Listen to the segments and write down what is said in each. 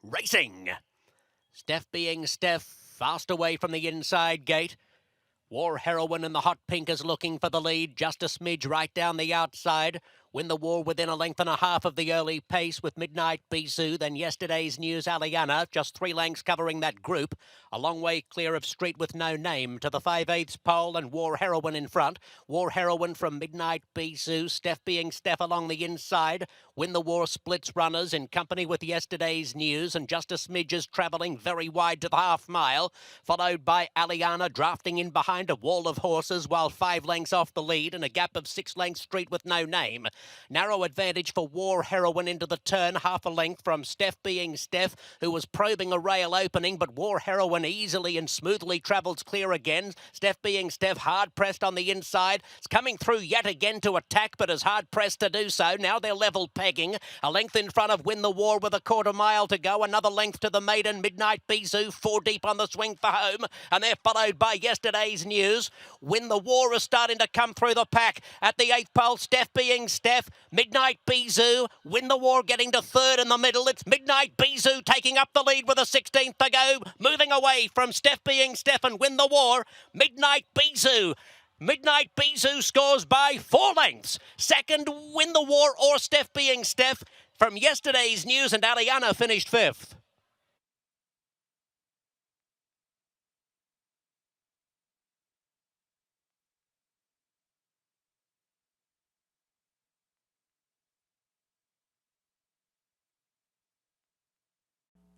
Racing. Steph being Steph, fast away from the inside gate. War Heroine in the hot pink is looking for the lead. Just a smidge right down the outside. Win the War within a length and a half of the early pace with Midnight Bisou. Then yesterday's news, Aliana, just 3 lengths covering that group. A long way clear of Street with No Name to the 5/8 pole and War Heroine in front. War Heroine from Midnight Bisou. Steph being Steph along the inside. Win the War splits runners in company with yesterday's news, and just a smidge is travelling very wide to the half mile, followed by Aliana drafting in behind a wall of horses, while 5 lengths off the lead and a gap of 6 lengths Street with No Name. Narrow advantage for War Heroine into the turn, half a length from Steph being Steph, who was probing a rail opening, but War Heroine easily and smoothly travels clear again. Steph being Steph, hard pressed on the inside. It's coming through yet again to attack, but is hard pressed to do so. Now they're level pegging. A length in front of Win the War with a quarter mile to go. Another length to the maiden, Midnight Bisou, 4 deep on the swing for home. And they're followed by yesterday's news. Win the War is starting to come through the pack. At the 8th pole, Steph being Steph. Midnight Bisou, Win the War getting to 3rd in the middle. It's Midnight Bisou taking up the lead with a 16th to go. Moving away from Steph being Steph and Win the War. Midnight Bisou. Midnight Bisou scores by 4 lengths. Second, Win the War or Steph being Steph. From yesterday's news, and Aliana finished 5th.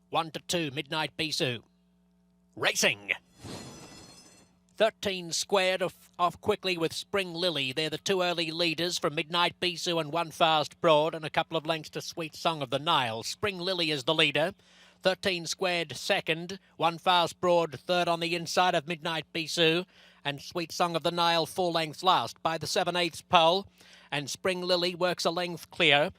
One to 2, Midnight Bisou. Racing. 13 squared off quickly with Spring Lily. They're the 2 early leaders from Midnight Bisou and 1 Fast Broad, and a couple of lengths to Sweet Song of the Nile. Spring Lily is the leader. 13 squared second. 1 Fast Broad third on the inside of Midnight Bisou. And Sweet Song of the Nile 4 lengths last by the 7/8 pole. And Spring Lily works a length clear.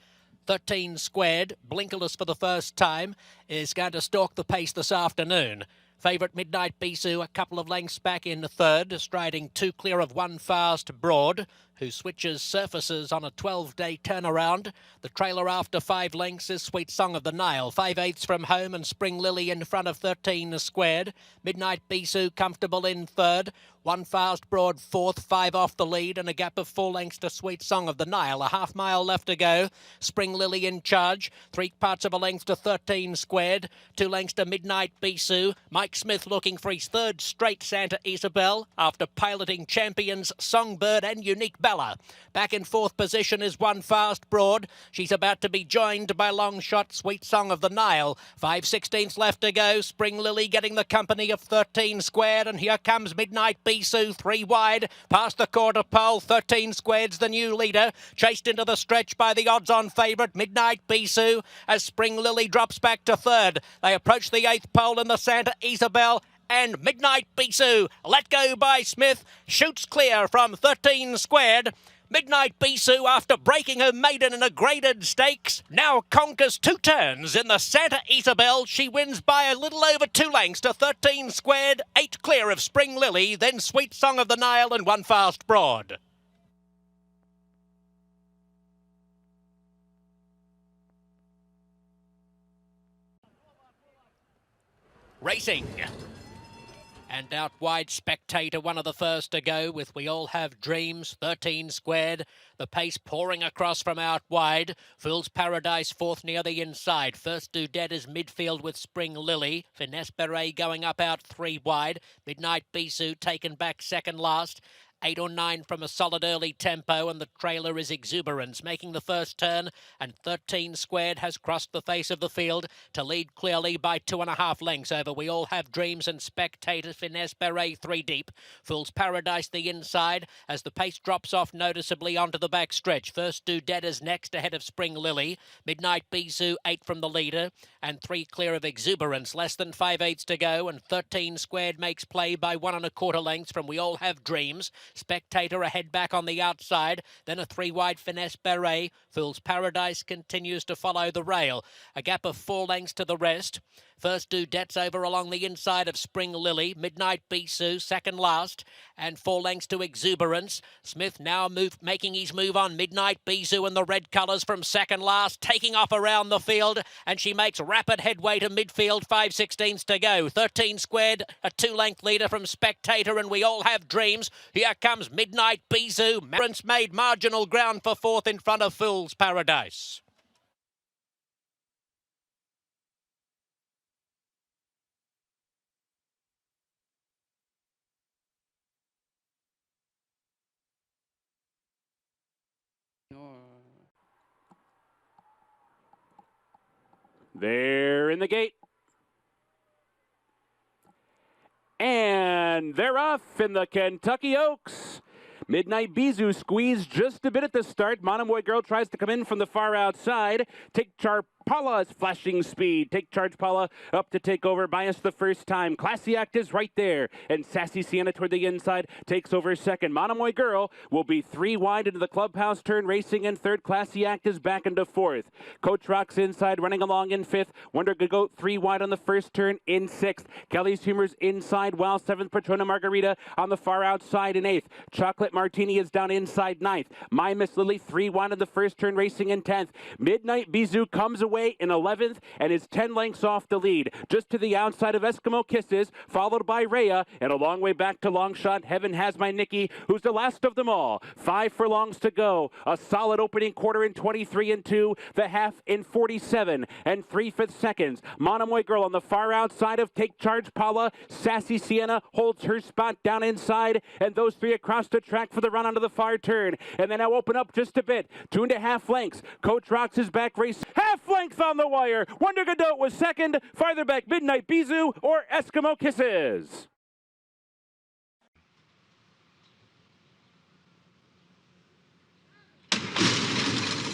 13 squared, blinkerless for the first time, is going to stalk the pace this afternoon. Favourite Midnight Bisou a couple of lengths back in the 3rd, striding 2 clear of 1 Fast Broad, who switches surfaces on a 12-day turnaround. The trailer after 5 lengths is Sweet Song of the Nile. 5/8 from home and Spring Lily in front of 13 squared. Midnight Bisou comfortable in 3rd. 1 Fast Broad 4th, 5 off the lead, and a gap of 4 lengths to Sweet Song of the Nile. A half mile left to go. Spring Lily in charge. 3 parts of a length to 13 squared. 2 lengths to Midnight Bisou. Mike Smith looking for his 3rd straight Santa Ysabel after piloting champions Songbird and Unique Bella. Back in 4th position is 1 Fast Broad. She's about to be joined by long shot Sweet Song of the Nile. 5/16 left to go. Spring Lily getting the company of 13 squared, and here comes Midnight Bisou 3 wide past the quarter pole. 13 squared's the new leader, chased into the stretch by the odds-on favourite Midnight Bisou as Spring Lily drops back to 3rd. They approach the 8th pole in the Santa Ysabel, and Midnight Bisou, let go by Smith, shoots clear from 13 squared. Midnight Bisou, after breaking her maiden in a graded stakes, now conquers 2 turns in the Santa Ysabel. She wins by a little over 2 lengths to 13 squared, 8 clear of Spring Lily, then Sweet Song of the Nile and 1 Fast Broad. Racing. And out wide, Spectator, one of the first to go with We All Have Dreams, 13 squared. The pace pouring across from out wide. Fool's Paradise 4th near the inside. First Dudette is midfield with Spring Lily. Finesse Beret going up out 3 wide. Midnight Bisou taken back 2nd last. 8 or 9 from a solid early tempo, and the trailer is Exuberance making the first turn, and 13 squared has crossed the face of the field to lead clearly by 2.5 lengths over We All Have Dreams and Spectator. Finesse Beret 3 deep. Fool's Paradise the inside as the pace drops off noticeably onto the back stretch. First Dudette is next ahead of Spring Lily. Midnight Bisou 8 from the leader and 3 clear of Exuberance. Less than 5/8 to go, and 13 squared makes play by 1 1/4 lengths from We All Have Dreams. Spectator ahead back on the outside. Then a 3-wide Finesse Beret. Fool's Paradise continues to follow the rail. A gap of 4 lengths to the rest. First Dudette's over along the inside of Spring Lily. Midnight Bisou, second last. And 4 lengths to Exuberance. Smith now making his move on Midnight Bisou and the red colours from second last. Taking off around the field. And she makes rapid headway to midfield. 5/16 to go. 13 squared. A 2-length leader from Spectator. And we all have dreams. Here comes Midnight Bisou. Marance made marginal ground for 4th in front of Fool's Paradise. They're in the gate. And they're off in the Kentucky Oaks. Midnight Bisou squeezed just a bit at the start. Monomoy Girl tries to come in from the far outside. Take Charge Paula's flashing speed. Take Charge Paula up to take over. Bias the first time. Classy Act is right there. And Sassy Sienna toward the inside takes over second. Monomoy Girl will be 3 wide into the clubhouse turn. Racing in third. Classy Act is back into fourth. Coach Rock's inside running along in fifth. Wonder Good Goat 3 wide on the first turn in sixth. Kelly's Humor's inside while seventh. Patrona Margarita on the far outside in eighth. Chocolate Martini is down inside ninth. My Miss Lily 3 wide on the first turn racing in 10th. Midnight Bisou comes away in 11th and is 10 lengths off the lead. Just to the outside of Eskimo Kisses, followed by Rhea, and a long way back to long shot. Heaven Has My Nikki, who's the last of them all. 5 furlongs to go. A solid opening quarter in 23 and 2. The half in 47 and 3/5 seconds. Monomoy Girl on the far outside of Take Charge Paula. Sassy Sienna holds her spot down inside, and those 3 across the track for the run onto the far turn. And they now open up just a bit. 2.5 lengths. Coach Rocks is back race. Half length on the wire. Wonder Godot was second. Farther back, Midnight Bisou or Eskimo Kisses.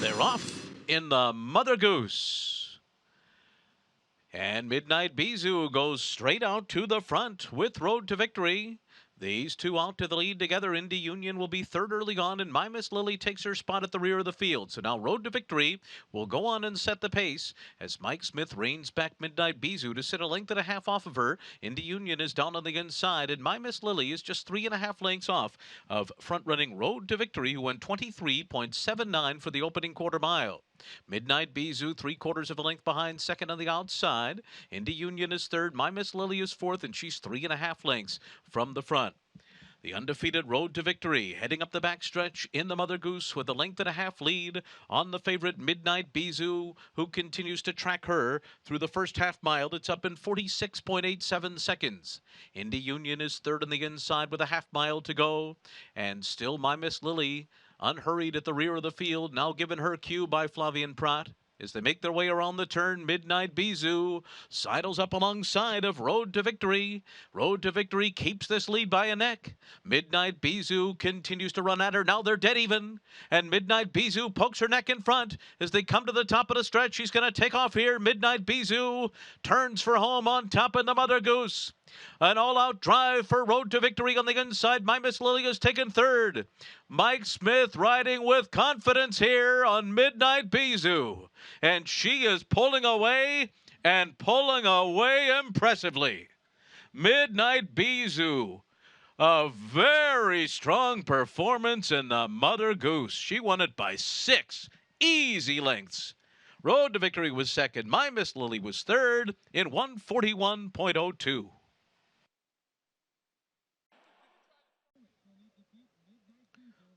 They're off in the Mother Goose. And Midnight Bisou goes straight out to the front with Road to Victory. These two out to the lead together. Indy Union will be third early on, and My Miss Lily takes her spot at the rear of the field. So now Road to Victory will go on and set the pace as Mike Smith reins back Midnight Bisou to sit a length and a half off of her. Indy Union is down on the inside, and My Miss Lily is just 3.5 lengths off of front-running Road to Victory, who went 23.79 for the opening quarter mile. Midnight Bisou 3/4 of a length behind second on the outside. Indy Union is third. My Miss Lily is fourth, and she's 3.5 lengths from the front. The undefeated Road to Victory heading up the backstretch in the Mother Goose with a length and a half lead on the favorite Midnight Bisou, who continues to track her through the first half mile. It's up in 46.87 seconds. Indy Union is third on the inside with a half mile to go, and still My Miss Lily unhurried at the rear of the field, now given her cue by Flavian Prat. As they make their way around the turn, Midnight Bisou sidles up alongside of Road to Victory. Road to Victory keeps this lead by a neck. Midnight Bisou continues to run at her. Now they're dead even. And Midnight Bisou pokes her neck in front. As they come to the top of the stretch, she's going to take off here. Midnight Bisou turns for home on top in the Mother Goose. An all-out drive for Road to Victory on the inside. My Miss Lily has taken third. Mike Smith riding with confidence here on Midnight Bisou. And she is pulling away and pulling away impressively. Midnight Bisou, a very strong performance in the Mother Goose. She won it by 6 easy lengths. Road to Victory was second. My Miss Lily was third in 141.02.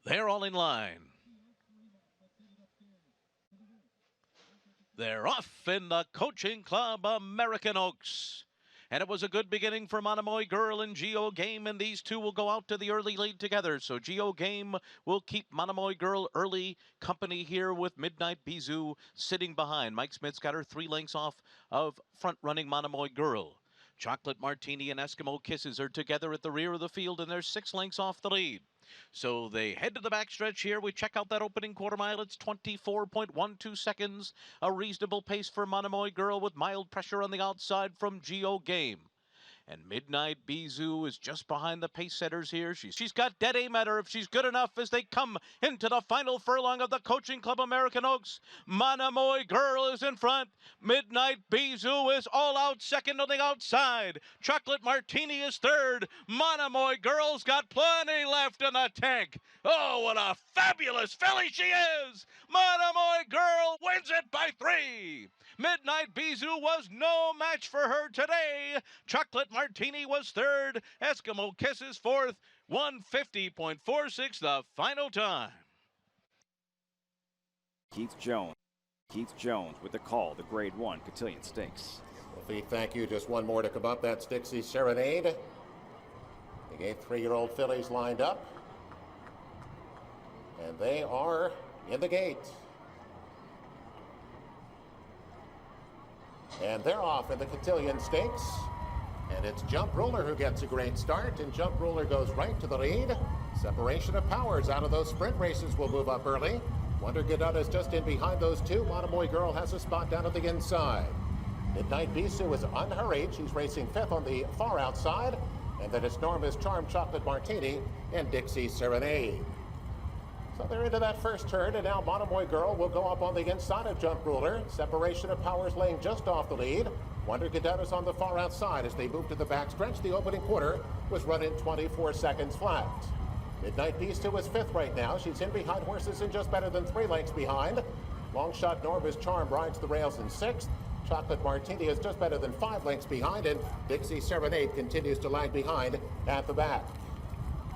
They're all in line. They're off in the Coaching Club American Oaks. And it was a good beginning for Monomoy Girl and Geo Game, and these two will go out to the early lead together. So Geo Game will keep Monomoy Girl early company here with Midnight Bisou sitting behind. Mike Smith's got her 3 lengths off of front-running Monomoy Girl. Chocolate Martini and Eskimo Kisses are together at the rear of the field, and they're 6 lengths off the lead. So they head to the backstretch here. We check out that opening quarter mile. It's 24.12 seconds. A reasonable pace for Monomoy Girl with mild pressure on the outside from Geo Game. And Midnight Bisou is just behind the pace setters here. She's got dead aim at her if she's good enough as they come into the final furlong of the Coaching Club American Oaks. Manamoy Girl is in front. Midnight Bisou is all out second on the outside. Chocolate Martini is third. Manamoy Girl's got plenty left in the tank. Oh, what a fabulous filly she is! Manamoy Girl wins it by 3. Midnight Bisou was no match for her today. Chocolate Martini was third. Eskimo Kiss is fourth. 150.46 the final time. Keith Jones with the call, the Grade 1 Cotillion Stakes. Well, Pete, thank you. Just one more to come up. That's Dixie Serenade. The gate 3-year-old fillies lined up. And they are in the gate. And they're off in the Cotillion Stakes. And it's Jump Ruler who gets a great start. And Jump Ruler goes right to the lead. Separation of powers out of those sprint races will move up early. Wonder Godot is just in behind those two. Monomoy Girl has a spot down at the inside. Midnight Bisou is unhurried. She's racing fifth on the far outside. And then it's Norma's Charm, Chocolate Martini, and Dixie Serenade. So they're into that first turn, and now Monomoy Girl will go up on the inside of Jump Ruler. Separation of powers laying just off the lead. Wonder Godot is on the far outside as they move to the backstretch. The opening quarter was run in 24 seconds flat. Midnight Bisou is fifth right now. She's in behind horses and just better than 3 lengths behind. Long shot Norma's Charm rides the rails in sixth. Chocolate Martini is just better than 5 lengths behind, and Dixie Serenade continues to lag behind at the back.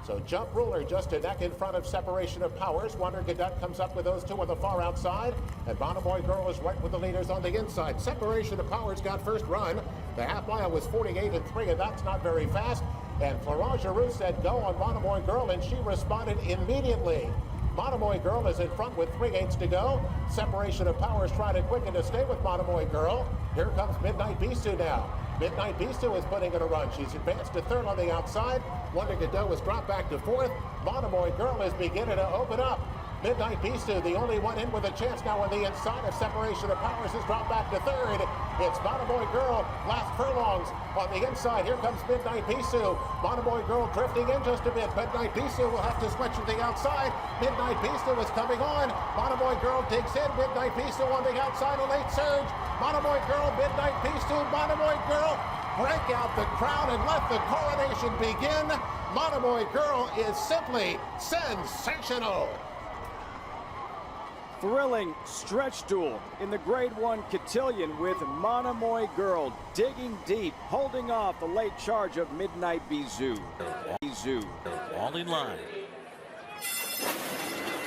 So Jump Ruler just a neck in front of Separation of Powers. Wonder Godot comes up with those two on the far outside. And Monomoy Girl is right with the leaders on the inside. Separation of Powers got first run. The half mile was 48-3, and that's not very fast. And Florent Giroux said go on Monomoy Girl, and she responded immediately. Monomoy Girl is in front with 3/8 to go. Separation of Powers trying to quicken to stay with Monomoy Girl. Here comes Midnight Bisou now. Midnight Bisou is putting in a run. She's advanced to third on the outside. Wonder Godot was dropped back to fourth. Monomoy Girl is beginning to open up. Midnight Bisou, the only one in with a chance now on the inside of Separation of Powers, has dropped back to third. It's Monomoy Girl, last furlongs on the inside. Here comes Midnight Bisou. Monomoy Girl drifting in just a bit. Midnight Bisou will have to switch to the outside. Midnight Bisou is coming on. Monomoy Girl digs in. Midnight Bisou on the outside, a late surge. Monomoy Girl, Midnight Bisou, Monomoy Girl. Break out the crowd and let the coronation begin. Monomoy Girl is simply sensational. Thrilling stretch duel in the Grade 1 Cotillion with Monomoy Girl digging deep, holding off the late charge of Midnight Bisou. All in line.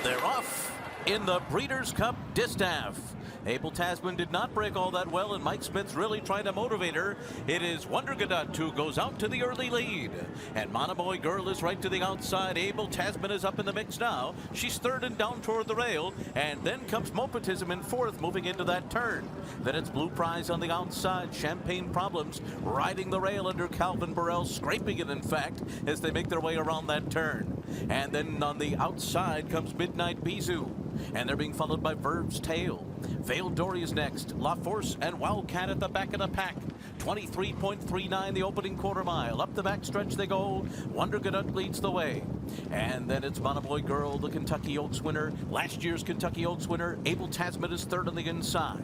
They're off in the Breeders' Cup Distaff. Abel Tasman did not break all that well, and Mike Smith's really trying to motivate her. It is Wonder Godot who goes out to the early lead. And Monomoy Girl is right to the outside. Abel Tasman is up in the mix now. She's third and down toward the rail. And then comes Mopetism in fourth, moving into that turn. Then it's Blue Prize on the outside. Champagne Problems riding the rail under Calvin Burrell, scraping it, in fact, as they make their way around that turn. And then on the outside comes Midnight Bisou. And they're being followed by Verve's Tail. Veiled Dory is next. La Force and Wildcat at the back of the pack. 23.39 the opening quarter mile. Up the back stretch they go. Wonder Godot leads the way. And then it's Monomoy Girl, the Kentucky Oaks winner. Last year's Kentucky Oaks winner. Abel Tasman is third on the inside.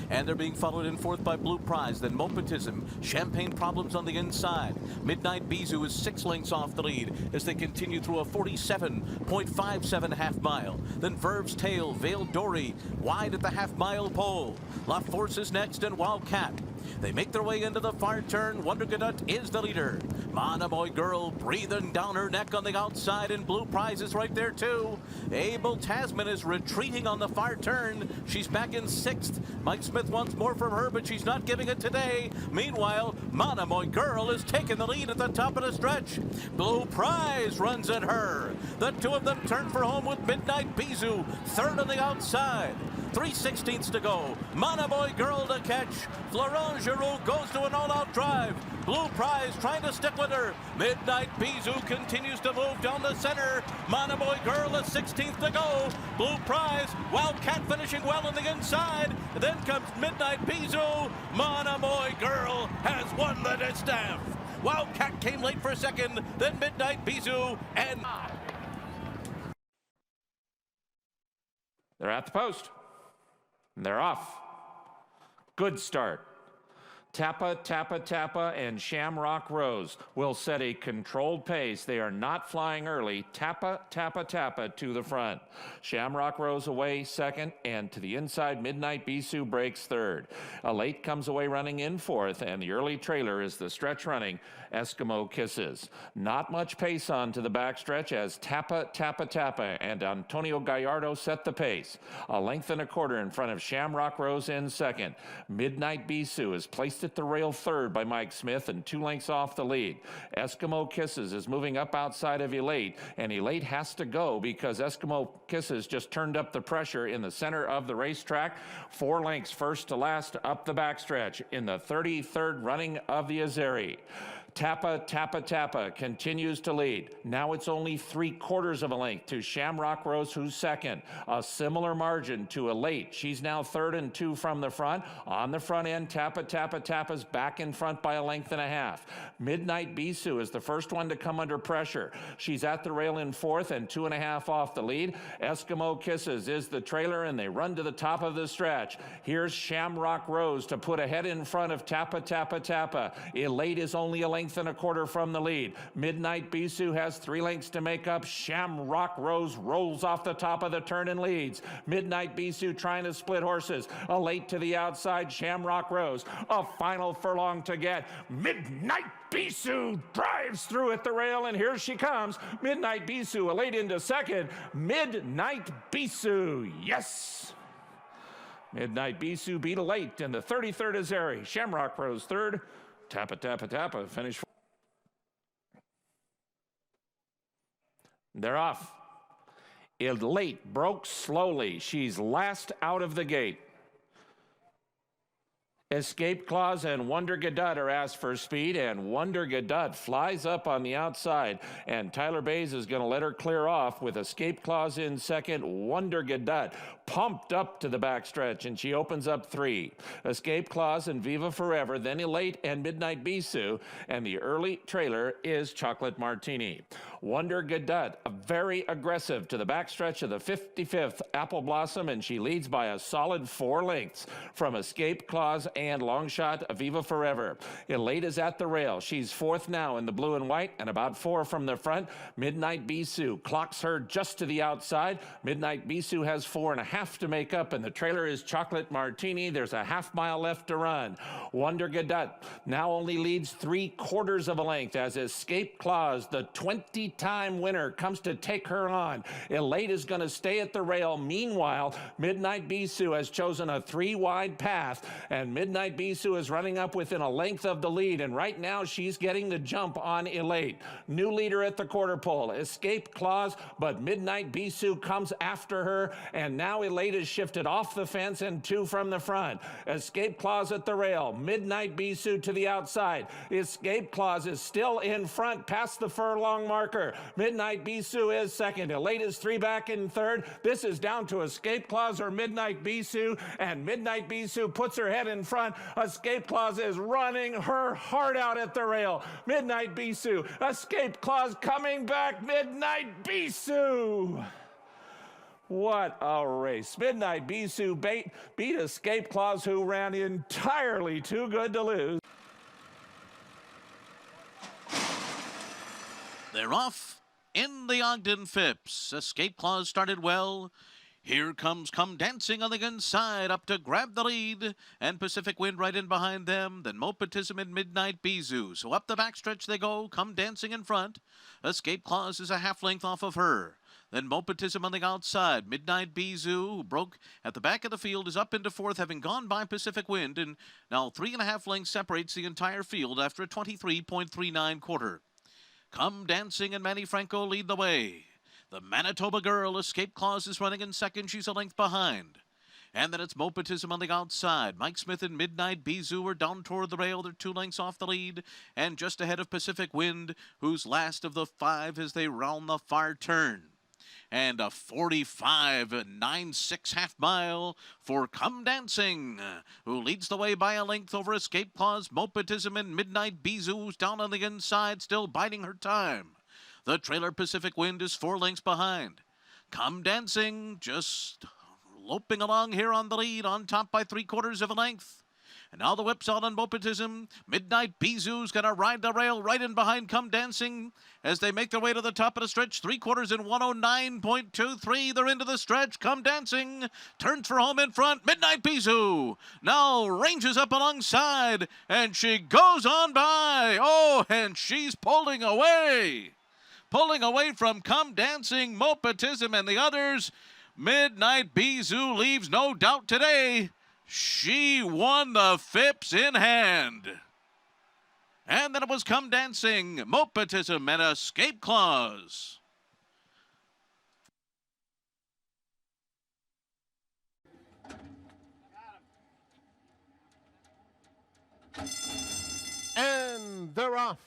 And they're being followed in fourth by Blue Prize, then Mopetism, Champagne Problems on the inside. Midnight Bisou is 6 lengths off the lead as they continue through a 47.57 half mile. Then Verve's Tail, Veiled Dory, wide at the half mile pole. La Force is next and Wildcat. They make their way into the far turn. Wonder Godot is the leader. Monomoy Girl breathing down her neck on the outside, and Blue Prize is right there too. Abel Tasman is retreating on the far turn. She's back in sixth. Mike Smith wants more from her, but she's not giving it today. Meanwhile, Monomoy Girl is taking the lead at the top of the stretch. Blue Prize runs at her. The two of them turn for home with Midnight Bisou, third on the outside. 3/16 to go. Monomoy Girl to catch. Florent Giroux goes to an all-out drive. Blue Prize trying to stick with her. Midnight Bisou continues to move down the center. Monomoy Girl is 16th to go. Blue Prize, Wildcat finishing well on the inside. Then comes Midnight Bisou. Monomoy Girl has won the distaff. Wildcat came late for a second, then Midnight Bisou and... They're at the post. They're off. Good start. Tappa, Tappa, Tappa, and Shamrock Rose will set a controlled pace. They are not flying early. Tappa, Tappa, Tappa to the front. Shamrock Rose away second, and to the inside, Midnight Bisou breaks third. Elate comes away running in fourth, and the early trailer is the stretch running Eskimo Kisses. Not much pace on to the backstretch as Tappa, Tappa, Tappa, and Antonio Gallardo set the pace. A length and a quarter in front of Shamrock Rose in second. Midnight Bisou is placed at the rail third by Mike Smith and 2 lengths off the lead. Eskimo Kisses is moving up outside of Elate, and Elate has to go because Eskimo Kisses just turned up the pressure in the center of the racetrack. 4 lengths first to last up the backstretch in the 33rd running of the Azeri. Tappa, Tappa, Tappa continues to lead. Now it's only 3/4 of a length to Shamrock Rose, who's second. A similar margin to Elate. She's now third and 2 from the front. On the front end, Tappa, Tappa, Tappa's back in front by a length and a half. Midnight Bisou is the first one to come under pressure. She's at the rail in fourth and 2.5 off the lead. Eskimo Kisses is the trailer, and they run to the top of the stretch. Here's Shamrock Rose to put ahead in front of Tappa, Tappa, Tappa. Elate is only a length and a quarter from the lead. Midnight Bisou has 3 lengths to make up. Shamrock Rose rolls off the top of the turn and leads. Midnight Bisou trying to split horses. Elate to the outside. Shamrock Rose. A final furlong to get. Midnight Bisou drives through at the rail, and here she comes. Midnight Bisou, Elate into second. Midnight Bisou, yes! Midnight Bisou beat Elate in the 33rd Azeri. Shamrock Rose third. Tappa, Tappa, Tappa, finish. They're off. Elate broke slowly. She's last out of the gate. Escape Clause and Wonder Gadot are asked for speed, and Wonder Gadot flies up on the outside, and Tyler Bays is going to let her clear off with Escape Clause in second. Wonder Gadot pumped up to the backstretch, and she opens up 3. Escape Clause and Viva Forever, then Elate and Midnight Bisou, and the early trailer is Chocolate Martini. Wonder Gadot, very aggressive to the backstretch of the 55th Apple Blossom, and she leads by a solid 4 lengths from Escape Clause and long shot Viva Forever. Elate is at the rail. She's fourth now in the blue and white and about 4 from the front. Midnight Bisou clocks her just to the outside. Midnight Bisou has 4.5 to make up, and the trailer is Chocolate Martini. There's a half mile left to run. Wonder Gadot now only leads 3/4 of a length as Escape Clause, the 20-time winner, comes to take her on. Elate is going to stay at the rail. Meanwhile, Midnight Bisou has chosen a 3-wide path, and Midnight Bisou is running up within a length of the lead, and right now she's getting the jump on Elate. New leader at the quarter pole, Escape Clause, but Midnight Bisou comes after her, and now Elate is shifted off the fence and 2 from the front. Escape Clause at the rail, Midnight Bisou to the outside. Escape Clause is still in front past the furlong marker. Midnight Bisou is second. Elate is 3 back in third. This is down to Escape Clause or Midnight Bisou, and Midnight Bisou puts her head in front. Escape Clause is running her heart out at the rail. Midnight Bisou, Escape Clause coming back. Midnight Bisou. What a race. Midnight Bisou beat Escape Clause, who ran entirely too good to lose. They're off in the Ogden Phipps. Escape Clause started well. Here comes Come Dancing on the inside, up to grab the lead, and Pacific Wind right in behind them, then Mopatism and Midnight Bisou. So up the backstretch they go, Come Dancing in front. Escape Clause is a half length off of her. Then Mopatism on the outside. Midnight Bisou, who broke at the back of the field, is up into fourth, having gone by Pacific Wind, and now 3.5 lengths separates the entire field after a 23.39 quarter. Come Dancing and Manny Franco lead the way. The Manitoba Girl, Escape Clause, is running in second. She's a length behind. And then it's Mopatism on the outside. Mike Smith and Midnight Bisou are down toward the rail. They're 2 lengths off the lead. And just ahead of Pacific Wind, who's last of the 5 as they round the far turn. and a 45.96 half mile for Come Dancing, who leads the way by a length over Escape Clause, Mopetism, and Midnight Bisou down on the inside, still biding her time. The trailer Pacific Wind is 4 lengths behind. Come Dancing just loping along here on the lead, on top by 3/4 of a length. And now the whip's out on Mopetism. Midnight Bisou's going to ride the rail right in behind Come Dancing as they make their way to the top of the stretch. 3/4 in 109.23. They're into the stretch. Come Dancing turns for home in front. Midnight Bisou now ranges up alongside, and she goes on by. Oh, and she's pulling away. Pulling away from Come Dancing, Mopetism, and the others. Midnight Bisou leaves no doubt today. She won the Phipps in hand. And then it was Come Dancing, Mopetism, and Escape Clause. And they're off.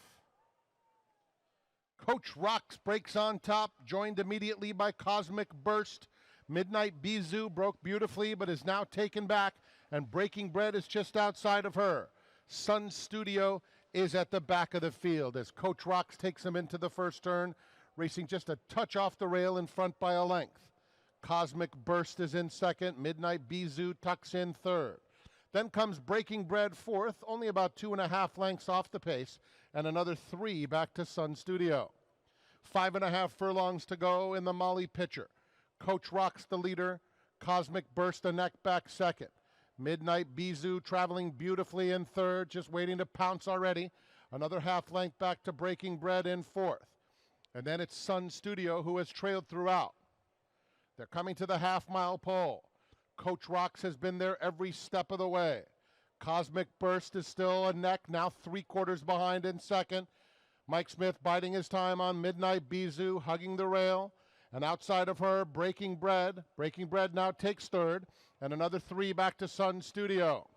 Coach Rocks breaks on top, joined immediately by Cosmic Burst. Midnight Bisou broke beautifully, but is now taken back, and Breaking Bread is just outside of her. Sun Studio is at the back of the field as Coach Rocks takes him into the first turn, racing just a touch off the rail in front by a length. Cosmic Burst is in second. Midnight Bisou tucks in third. Then comes Breaking Bread fourth, only about 2.5 lengths off the pace, and another 3 back to Sun Studio. 5.5 furlongs to go in the Molly Pitcher. Coach Rocks the leader. Cosmic Burst a neck back second. Midnight Bisou traveling beautifully in third, just waiting to pounce already. Another half length back to Breaking Bread in fourth. And then it's Sun Studio, who has trailed throughout. They're coming to the half-mile pole. Coach Rocks has been there every step of the way. Cosmic Burst is still a neck, now 3/4 behind in second. Mike Smith biding his time on Midnight Bisou, hugging the rail. And outside of her, Breaking Bread. Breaking Bread now takes third, and another 3 back to Sun Studio.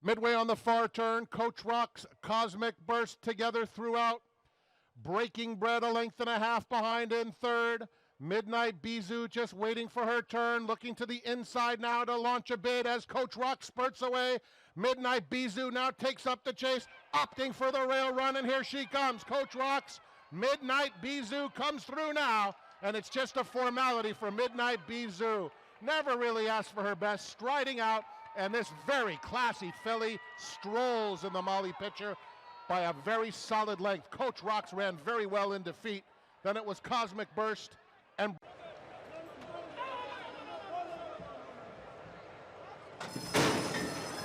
Midway on the far turn, Coach Rocks, Cosmic Burst together throughout. Breaking Bread a length and a half behind in third. Midnight Bisou just waiting for her turn, looking to the inside now to launch a bid as Coach Rocks spurts away. Midnight Bisou now takes up the chase, opting for the rail run, and here she comes. Coach Rocks, Midnight Bisou comes through now, and it's just a formality for Midnight Bisou. Never really asked for her best, striding out, and this very classy filly strolls in the Molly Pitcher by a very solid length. Coach Rocks ran very well in defeat. Then it was Cosmic Burst and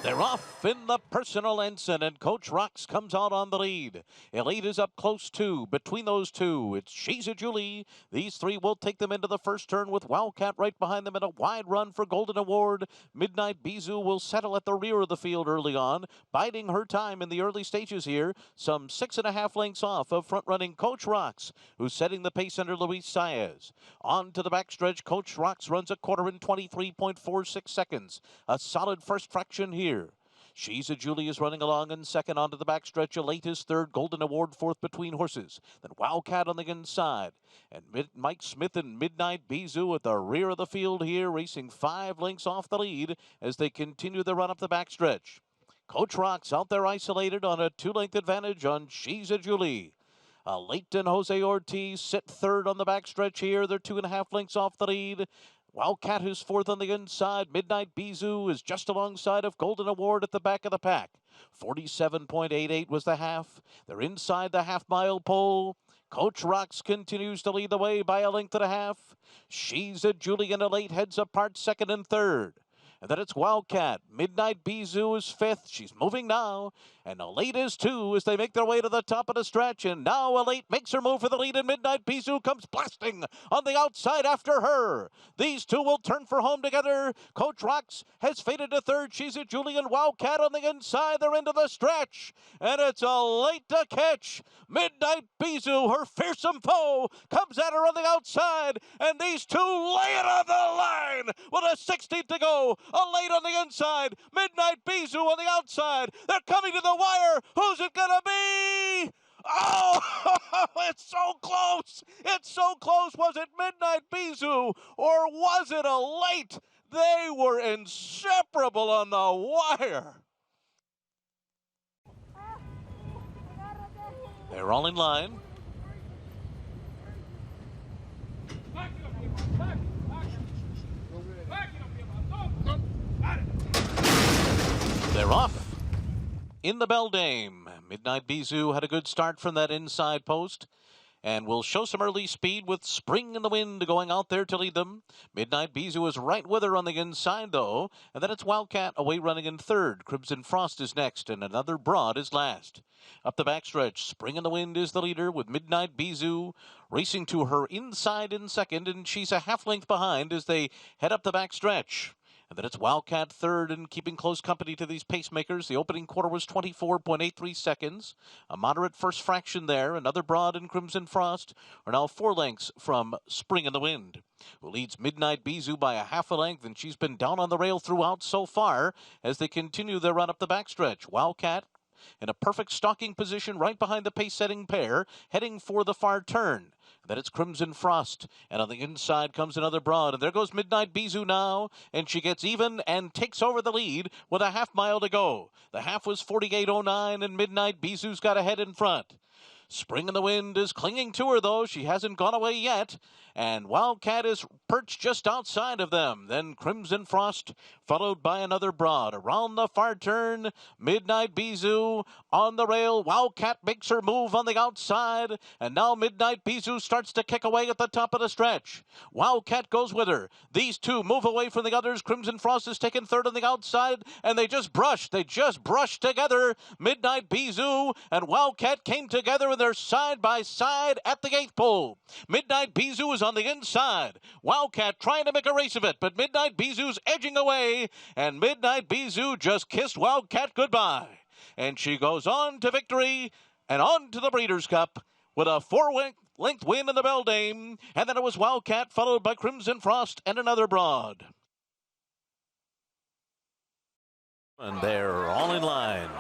They're off in the personal ensign, and Coach Rocks comes out on the lead. Elite is up close too. Between those two, it's She's a Julie. These 3 will take them into the first turn with Wildcat right behind them in a wide run for Golden Award. Midnight Bisou will settle at the rear of the field early on, biding her time in the early stages here. Some 6.5 lengths off of front-running Coach Rocks, who's setting the pace under Luis Saez. On to the backstretch, Coach Rocks runs a quarter in 23.46 seconds. A solid first fraction here. She's a Julie is running along in second. Onto the backstretch. Elate is third. Golden Award fourth between horses. Then Wildcat on the inside. And Mike Smith and Midnight Bisou at the rear of the field here, racing 5 lengths off the lead as they continue the run up the backstretch. Coach Rocks out there isolated on a 2-length advantage on She's a Julie. Elate and Jose Ortiz sit third on the backstretch here. They're 2.5 lengths off the lead. Wildcat who's fourth on the inside. Midnight Bisou is just alongside of Golden Award at the back of the pack. 47.88 was the half. They're inside the half-mile pole. Coach Rocks continues to lead the way by a length and a half. She's a Julie and Elate heads apart second and third. And then it's Wildcat. Midnight Bisou is fifth. She's moving now. And Elate is 2 as they make their way to the top of the stretch. And now Elate makes her move for the lead, and Midnight Bisou comes blasting on the outside after her. These 2 will turn for home together. Coach Rocks has faded to third. She's a Julie and Wildcat on the inside. They're into the stretch. And it's Elate to catch. Midnight Bisou, her fearsome foe, comes at her on the outside. And these 2 lay it on the line with a 16th to go. Elate on the inside. Midnight Bisou on the outside. They're coming to the wire. Who's it gonna be? Oh, it's so close. It's so close. Was it Midnight Bisou or was it a late? They were inseparable on the wire. They're all in line. They're off in the Beldame. Midnight Bisou had a good start from that inside post and will show some early speed with Spring in the Wind going out there to lead them. Midnight Bisou is right with her on the inside, though, and then it's Wildcat away running in third. Crimson Frost is next, and Another Broad is last. Up the backstretch, Spring in the Wind is the leader with Midnight Bisou racing to her inside in second, and she's a half length behind as they head up the backstretch. And then it's Wildcat third and keeping close company to these pacemakers. The opening quarter was 24.83 seconds. A moderate first fraction there. Another Broad and Crimson Frost are now 4 lengths from Spring in the Wind, who leads Midnight Bisou by a half a length, and she's been down on the rail throughout so far as they continue their run up the backstretch. Wildcat in a perfect stalking position right behind the pace-setting pair, heading for the far turn. Then it's Crimson Frost, and on the inside comes Another Broad, and there goes Midnight Bisou now, and she gets even and takes over the lead with a half mile to go. The half was 48.09, and Midnight Bisou's got ahead in front. Spring in the Wind is clinging to her, though. She hasn't gone away yet. And Wildcat is perched just outside of them. Then Crimson Frost, followed by Another Broad. Around the far turn, Midnight Bisou on the rail. Wildcat makes her move on the outside. And now Midnight Bisou starts to kick away at the top of the stretch. Wildcat goes with her. These two move away from the others. Crimson Frost is taken third on the outside. And they just brush together. Midnight Bisou and Wildcat came together, and they're side by side at the 8th pole. Midnight Bisou is on the inside. Wildcat trying to make a race of it, but Midnight Bisou's edging away, and Midnight Bisou just kissed Wildcat goodbye. And she goes on to victory and on to the Breeders' Cup with a 4-length win in the Beldame, and then it was Wildcat followed by Crimson Frost and Another Broad. And they're all in line.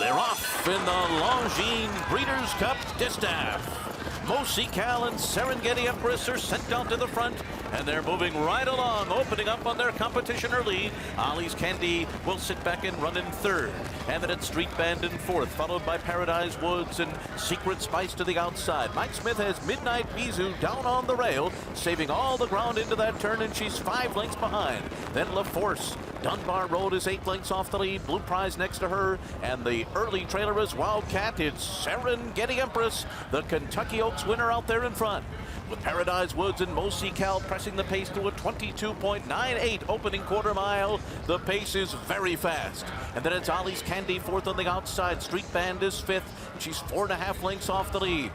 They're off in the Longines Breeders' Cup Distaff. Mosecal and Serengeti Empress are sent down to the front, and they're moving right along, opening up on their competition early. Ollie's Candy will sit back and run in third. And then it's Street Band in fourth, followed by Paradise Woods and Secret Spice to the outside. Mike Smith has Midnight Bisou down on the rail, saving all the ground into that turn, and she's 5 lengths behind. Then La Force. Dunbar Road is 8 lengths off the lead. Blue Prize next to her, and the early trailer is Wildcat. It's Serengeti Empress, the Kentucky Oaks winner, out there in front, with Paradise Woods and Mosecal pressing the pace to a 22.98 opening quarter mile. The pace is very fast. And then it's Ollie's Candy fourth on the outside. Street Band is fifth. She's 4.5 lengths off the lead.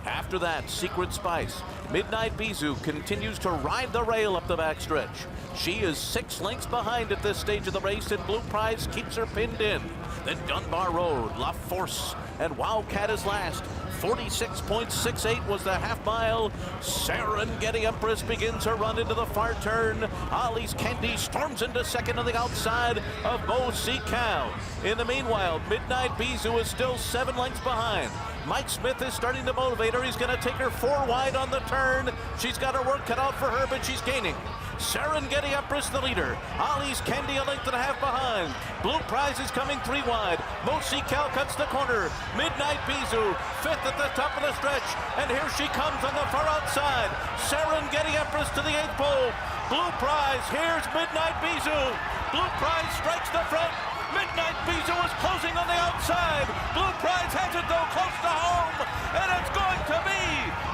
After that, Secret Spice. Midnight Bisou continues to ride the rail up the backstretch. She is 6 lengths behind at this stage of the race, and Blue Prize keeps her pinned in. Then Dunbar Road, La Force, and Wildcat is last. 46.68 was the half mile. Serengeti Empress begins her run into the far turn. Ollie's Candy storms into second on the outside of Mosecal. In the meanwhile, Midnight Bisou is still 7 lengths behind. Mike Smith is starting to motivate her. He's going to take her 4 wide on the turn. She's got her work cut out for her, but she's gaining. Serengeti Empress the leader. Ollie's Candy a length and a half behind. Blue Prize is coming 3 wide. Mosecal cuts the corner. Midnight Bisou fifth at the top of the stretch, and here she comes on the far outside. Serengeti Empress to the 8th pole. Blue Prize, here's Midnight Bisou. Blue Prize strikes the front. Midnight Bisou is closing on the outside. Blue Prize has it though close to home, and it's going to be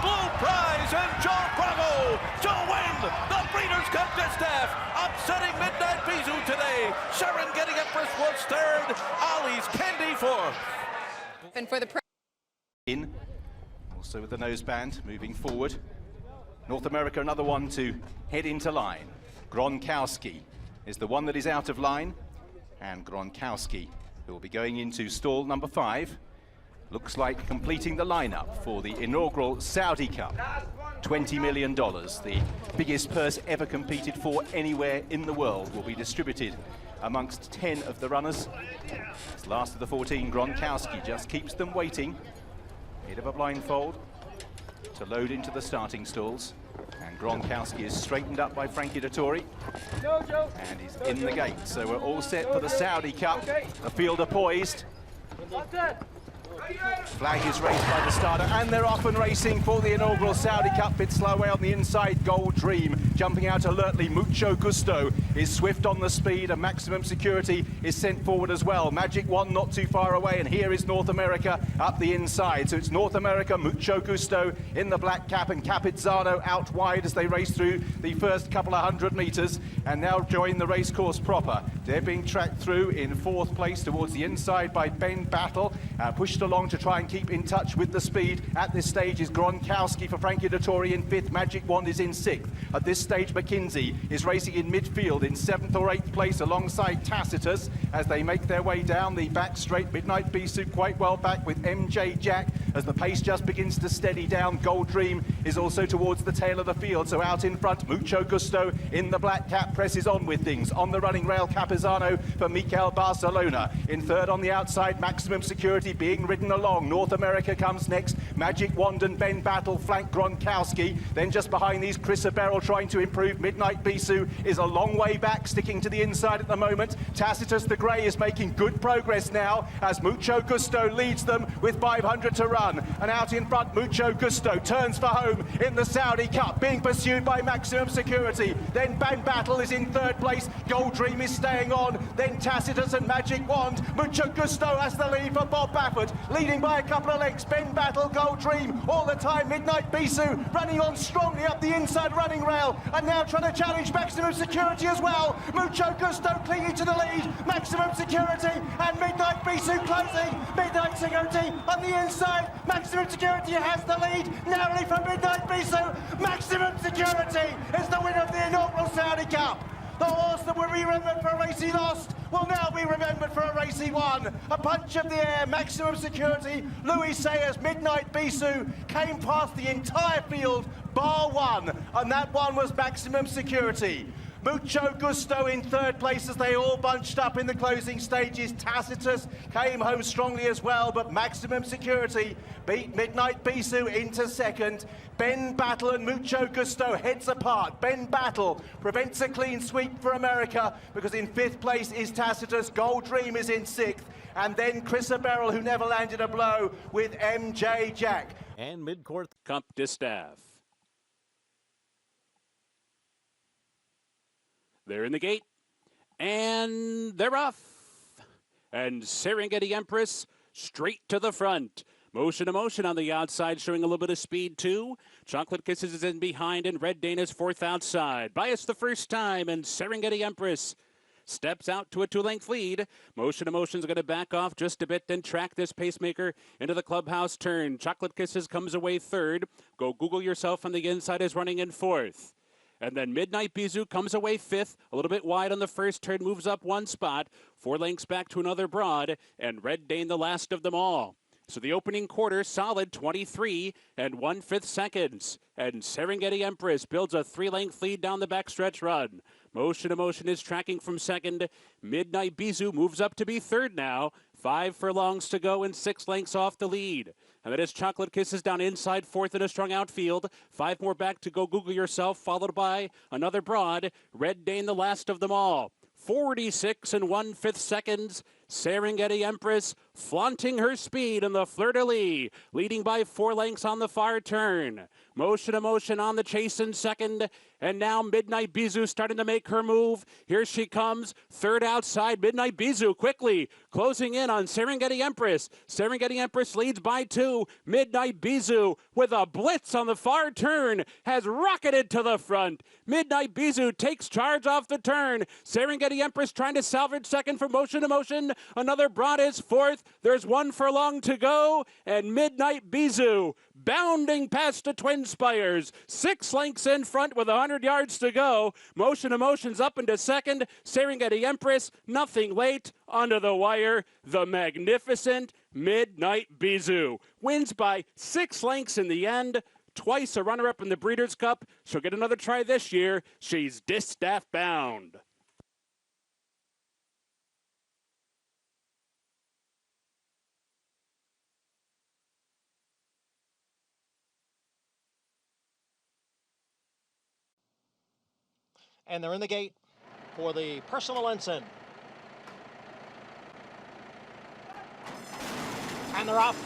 Blue Prize and Joe Bravo to win the Breeders' Cup Distaff, upsetting Midnight Bisou today. Serengeti Empress was third. Ollie's Candy fourth. And for the in, also with the noseband moving forward. North America, another one to head into line. Gronkowski is the one that is out of line, and Gronkowski, who will be going into stall number 5, looks like completing the lineup for the inaugural Saudi Cup. $20 million. The biggest purse ever competed for anywhere in the world will be distributed amongst 10 of the runners. This last of the 14, Gronkowski, just keeps them waiting. Bit of a blindfold to load into the starting stalls. And Gronkowski is straightened up by Frankie Dettori. And he's in the gate. So we're all set for the Saudi Cup. The field are poised. Flag is raised by the starter, and they're off and racing for the inaugural Saudi Cup. Bit slow away on the inside, Gold Dream jumping out alertly. Mucho Gusto is swift on the speed, and Maximum Security is sent forward as well. Magic One not too far away, and here is North America up the inside. So it's North America, Mucho Gusto in the black cap, and Capizzano out wide as they race through the first couple of 100 metres, and now join the race course proper. They're being tracked through in 4th place towards the inside by Ben Battle, pushed along to try and keep in touch with the speed. At this stage is Gronkowski for Frankie Dettori in 5th. Magic Wand is in 6th. At this stage, McKinsey is racing in midfield in 7th or 8th place alongside Tacitus as they make their way down the back straight. Midnight Bisou quite well back with MJ Jack as the pace just begins to steady down. Gold Dream is also towards the tail of the field, so out in front, Mucho Gusto in the black cap presses on with things. On the running rail, Capizzano for Mikel Barcelona. In 3rd on the outside, Maximum Security being ridden along. North America comes next. Magic Wand and Ben Battle flank Gronkowski. Then just behind these, Ysabel trying to improve. Midnight Bisou is a long way back, sticking to the inside at the moment. Tacitus the Grey is making good progress now as Mucho Gusto leads them with 500 to run. And out in front, Mucho Gusto turns for home in the Saudi Cup, being pursued by Maximum Security. Then Ben Battle is in 3rd place. Gold Dream is staying on. Then Tacitus and Magic Wand. Mucho Gusto has the lead for Bob Baffert, leading by a couple of lengths. Ben Battle, Gold Dream all the time. Midnight Bisou running on strongly up the inside running rail, and now trying to challenge Maximum Security as well. Mucho Gusto clinging to the lead. Maximum Security and Midnight Bisou closing. Midnight Security on the inside. Maximum Security has the lead narrowly from Midnight Bisou. Maximum Security is the winner of the inaugural Saudi Cup. The horse that will be remembered for a race he lost will now be remembered for a race he won. A punch of the air, Maximum Security. Louis Sayers, Midnight Bisou came past the entire field, bar one, and that one was Maximum Security. Mucho Gusto in 3rd place as they all bunched up in the closing stages. Tacitus came home strongly as well, but Maximum Security beat Midnight Bisou into 2nd. Ben Battle and Mucho Gusto heads apart. Ben Battle prevents a clean sweep for America because in 5th place is Tacitus. Gold Dream is in 6th. And then Ysabel, who never landed a blow, with MJ Jack. And mid-court Cup Distaff. They're in the gate, and they're off. And Serengeti Empress straight to the front. Motion to Motion on the outside, showing a little bit of speed too. Chocolate Kisses is in behind, and Red Dana's 4th outside. Bias the first time, and Serengeti Empress steps out to a 2-length lead. Motion to Motion's going to back off just a bit, then track this pacemaker into the clubhouse turn. Chocolate Kisses comes away 3rd. Go Google Yourself on the inside is running in 4th. And then Midnight Bisou comes away 5th, a little bit wide on the first turn, moves up 1 spot, 4 lengths back to another broad, and Red Dane the last of them all. So the opening quarter, solid 23 and 1/5 seconds. And Serengeti Empress builds a 3-length lead down the backstretch run. Motion to Motion is tracking from 2nd. Midnight Bisou moves up to be 3rd now. 5 furlongs to go and 6 lengths off the lead. And that is Chocolate Kisses down inside 4th in a strong outfield. 5 more back to Go Google Yourself, followed by another broad. Red Dane the last of them all. 46 and 1/5 seconds. Serengeti Empress flaunting her speed in the Fleur de Lis, leading by 4 lengths on the far turn. Motion to Motion on the chase in 2nd. And now Midnight Bisou starting to make her move. Here she comes. 3rd outside. Midnight Bisou quickly closing in on Serengeti Empress. Serengeti Empress leads by 2. Midnight Bisou with a blitz on the far turn has rocketed to the front. Midnight Bisou takes charge off the turn. Serengeti Empress trying to salvage 2nd for Motion to Motion. Another broad is 4th. There's 1 furlong to go. And Midnight Bisou bounding past the Twin Spires. 6 lengths in front with 100 yards to go. Motion to Motion's up into 2nd. Serengeti Empress, nothing late. Under the wire, the magnificent Midnight Bisou wins by 6 lengths in the end. twice a runner-up in the Breeders' Cup. She'll get another try this year. She's Distaff bound. And they're in the gate for the personal ensign. And they're off.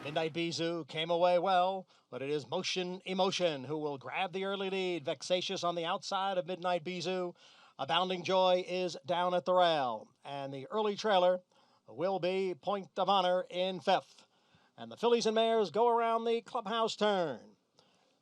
Midnight Bisou came away well, but it is Motion Emotion who will grab the early lead. Vexatious on the outside of Midnight Bisou. Abounding Joy is down at the rail. And the early trailer will be Point of Honor in fifth. And the fillies and mares go around the clubhouse turn.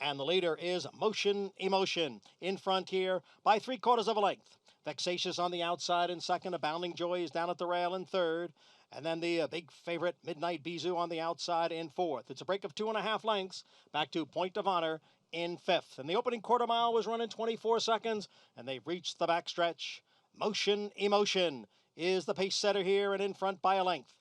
And the leader is Motion Emotion in front here by 3/4 of a length. Vexatious on the outside in second. Abounding Joy is down at the rail in third. And then the big favorite, Midnight Bisou, on the outside in fourth. It's a break of 2.5 lengths back to Point of Honor in fifth. And the opening quarter mile was run in 24 seconds, and they've reached the backstretch. Motion Emotion is the pace setter here and in front by a length.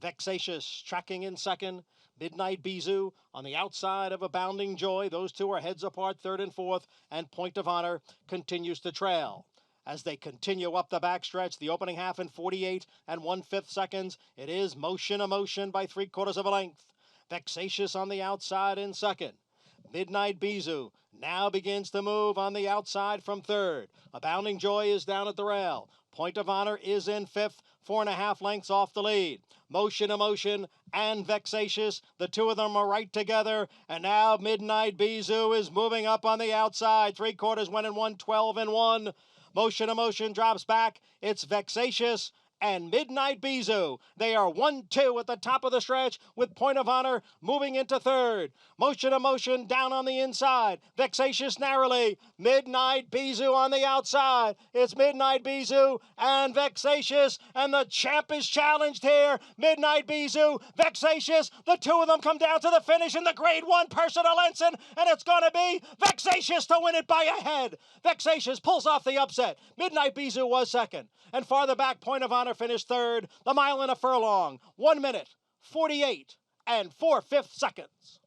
Vexatious tracking in second. Midnight Bisou on the outside of Abounding Joy. Those two are heads apart, third and fourth, and Point of Honor continues to trail. As they continue up the backstretch, the opening half in 48 1/5 seconds. It is Motion Emotion by 3/4 of a length. Vexatious on the outside in second. Midnight Bisou now begins to move on the outside from third. Abounding Joy is down at the rail. Point of Honor is in fifth, 4.5 lengths off the lead. Motion Emotion and Vexatious, the two of them are right together. And now Midnight Bisou is moving up on the outside. 3/4 went in 1:12 Motion Emotion drops back. It's Vexatious and Midnight Bisou. They are 1-2 at the top of the stretch with Point of Honor moving into third. Motion Emotion down on the inside. Vexatious narrowly. Midnight Bisou on the outside. It's Midnight Bisou and Vexatious, and the champ is challenged here. Midnight Bisou, Vexatious, the two of them come down to the finish in the Grade 1 personal ensign, and it's going to be Vexatious to win it by a head. Vexatious pulls off the upset. Midnight Bisou was second, and farther back, Point of Honor finished third. The mile and a furlong, 1 minute, 48 4/5 seconds.